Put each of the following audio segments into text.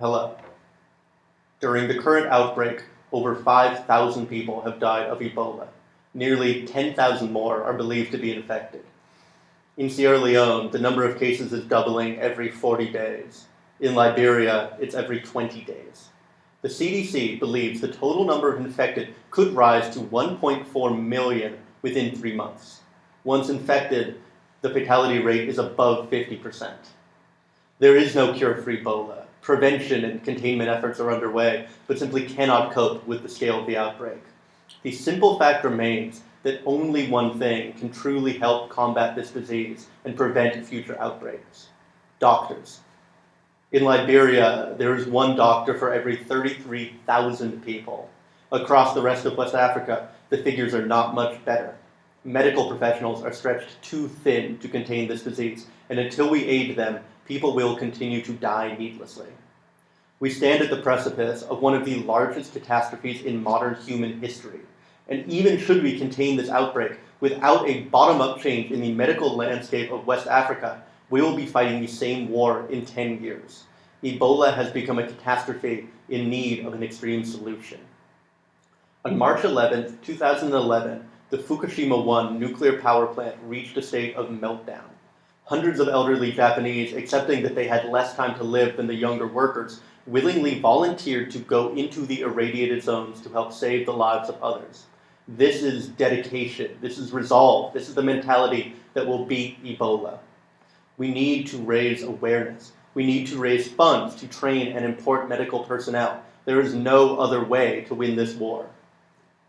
Hello. During the current outbreak, over 5,000 people have died of Ebola. Nearly 10,000 more are believed to be infected. In Sierra Leone, the number of cases is doubling every 40 days. In Liberia, it's every 20 days. The CDC believes the total number of infected could rise to 1.4 million within 3 months. Once infected, the fatality rate is above 50%. There is no cure for Ebola. Prevention and containment efforts are underway, but simply cannot cope with the scale of the outbreak. The simple fact remains that only one thing can truly help combat this disease and prevent future outbreaks: doctors. In Liberia, there is one doctor for every 33,000 people. Across the rest of West Africa, the figures are not much better. Medical professionals are stretched too thin to contain this disease, and until we aid them, people will continue to die needlessly. We stand at the precipice of one of the largest catastrophes in modern human history, and even should we contain this outbreak without a bottom-up change in the medical landscape of West Africa, we will be fighting the same war in 10 years. Ebola has become a catastrophe in need of an extreme solution. On March 11, 2011, the Fukushima 1 nuclear power plant reached a state of meltdown. Hundreds of elderly Japanese, accepting that they had less time to live than the younger workers, willingly volunteered to go into the irradiated zones to help save the lives of others. This is dedication, this is resolve, this is the mentality that will beat Ebola. We need to raise awareness. We need to raise funds to train and import medical personnel. There is no other way to win this war.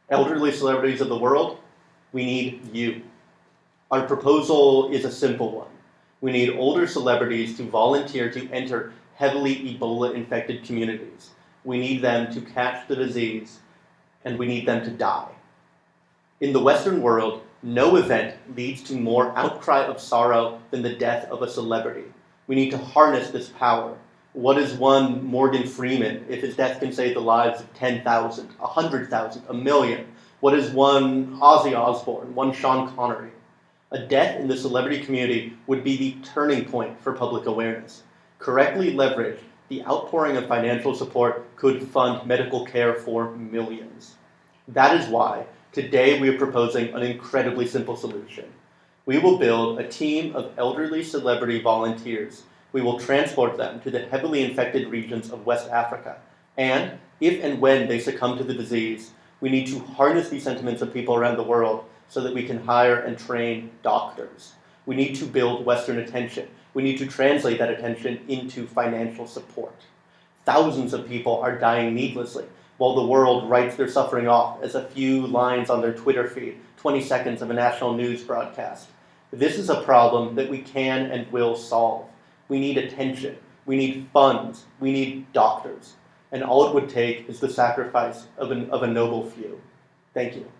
Elderly celebrities of the world, we need you. Our proposal is a simple one. We need older celebrities to volunteer to enter heavily Ebola-infected communities. We need them to catch the disease, and we need them to die. In the Western world, no event leads to more outcry of sorrow than the death of a celebrity. We need to harness this power. What is one Morgan Freeman if his death can save the lives of 10,000, 100,000, a million? What is one Ozzy Osbourne, one Sean Connery? A death in the celebrity community would be the turning point for public awareness. Correctly leveraged, the outpouring of financial support could fund medical care for millions. That is why today we are proposing an incredibly simple solution. We will build a team of elderly celebrity volunteers. We will transport them to the heavily infected regions of West Africa. And if and when they succumb to the disease, we need to harness the sentiments of people around the world so that we can hire and train doctors. We need to build Western attention. We need to translate that attention into financial support. Thousands of people are dying needlessly, while the world writes their suffering off as a few lines on their Twitter feed, 20 seconds of a national news broadcast. This is a problem that we can and will solve. We need attention, we need funds, we need doctors, and all it would take is the sacrifice of a noble few. Thank you.